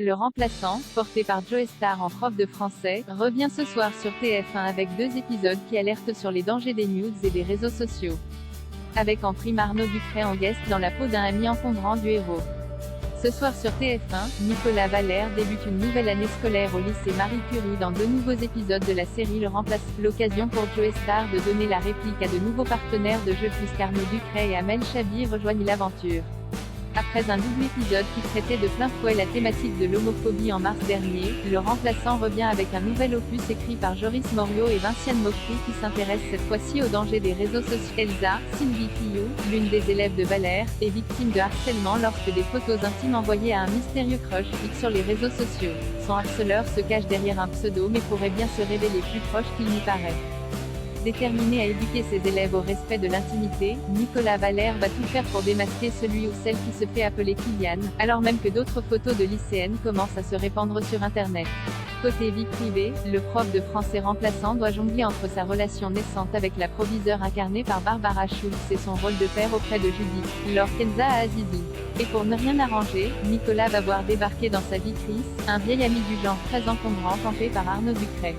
Le remplaçant, porté par Joe Star en prof de français, revient ce soir sur TF1 avec 2 épisodes qui alertent sur les dangers des news et des réseaux sociaux. Avec en prime Arnaud Ducret en guest dans la peau d'un ami encombrant du héros. Ce soir sur TF1, Nicolas Valère débute une nouvelle année scolaire au lycée Marie Curie dans 2 nouveaux épisodes de la série Le Remplaçant. L'occasion pour Joe Star de donner la réplique à de nouveaux partenaires de jeu puisqu'Arnaud Ducret et Amel Chabi rejoignent l'aventure. Après un double épisode qui traitait de plein fouet la thématique de l'homophobie en mars dernier, Le Remplaçant revient avec un nouvel opus écrit par Joris Morio et Vinciane Mofry qui s'intéresse cette fois-ci aux dangers des réseaux sociaux. Elsa, Sylvie Fillou, l'une des élèves de Valère, est victime de harcèlement lorsque des photos intimes envoyées à un mystérieux crush cliquent sur les réseaux sociaux. Son harceleur se cache derrière un pseudo mais pourrait bien se révéler plus proche qu'il n'y paraît. Déterminé à éduquer ses élèves au respect de l'intimité, Nicolas Valère va tout faire pour démasquer celui ou celle qui se fait appeler Kylian, alors même que d'autres photos de lycéennes commencent à se répandre sur Internet. Côté vie privée, le prof de français remplaçant doit jongler entre sa relation naissante avec la proviseure incarnée par Barbara Schultz et son rôle de père auprès de Judith, Laure Kenza Azizi. Et pour ne rien arranger, Nicolas va voir débarquer dans sa vie Chris, un vieil ami du genre très encombrant campé par Arnaud Ducret.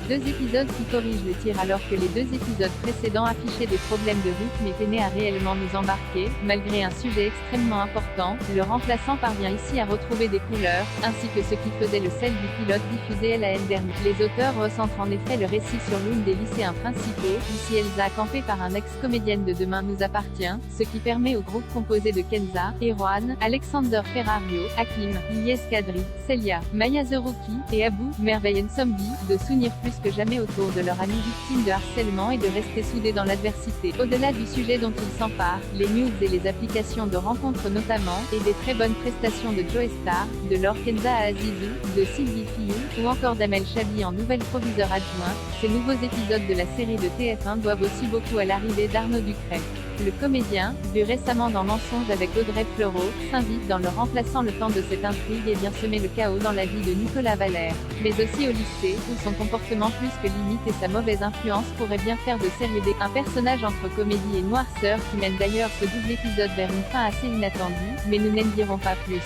2 épisodes qui corrigent le tir alors que les 2 épisodes précédents affichaient des problèmes de rythme et peinaient à réellement nous embarquer. Malgré un sujet extrêmement important, Le Remplaçant parvient ici à retrouver des couleurs, ainsi que ce qui faisait le sel du pilote diffusé l'année dernière. Les auteurs recentrent en effet le récit sur l'une des lycéens principaux, ici Elsa campée par un ex-comédienne de Demain nous appartient, ce qui permet au groupe composé de Kenza, Erwan, Alexander Ferrario, Hakim, Ilyes Kadri, Celia, Maya Zerouki, et Abou, Merveille Nsombi, de s'unir plus que jamais autour de leur ami victime de harcèlement et de rester soudés dans l'adversité. Au-delà du sujet dont ils s'emparent, les news et les applications de rencontres notamment, et des très bonnes prestations de Joe Star, de Laure Kenza Azizi, de Sylvie Fillou, ou encore d'Amel Chabi en nouvelle proviseur adjoint, ces nouveaux épisodes de la série de TF1 doivent aussi beaucoup à l'arrivée d'Arnaud Ducret. Le comédien, vu récemment dans Mensonges avec Audrey Fleurot, s'invite dans Le Remplaçant. Le temps de cette intrigue et bien semer le chaos dans la vie de Nicolas Valère, mais aussi au lycée, où son comportement plus que limite et sa mauvaise influence pourraient bien faire de sérieux dégâts. Un personnage entre comédie et noirceur qui mène d'ailleurs ce double épisode vers une fin assez inattendue, mais nous n'en dirons pas plus.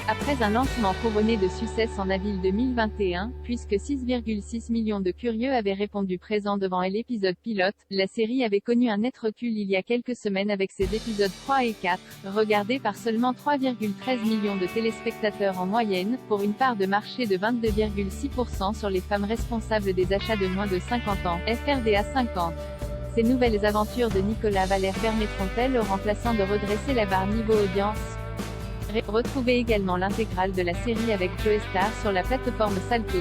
Après un lancement couronné de succès en avril 2021, puisque 6,6 millions de curieux avaient répondu présent devant l'épisode pilote, la série avait connu un net recul il y a quelques semaines avec ses épisodes 3 et 4, regardés par seulement 3,13 millions de téléspectateurs en moyenne, pour une part de marché de 22,6% sur les femmes responsables des achats de moins de 50 ans, FRDA 50. Ces nouvelles aventures de Nicolas Valère permettront-elles au Remplaçant de redresser la barre niveau audience? Retrouvez également l'intégrale de la série avec Joe Star sur la plateforme Salto.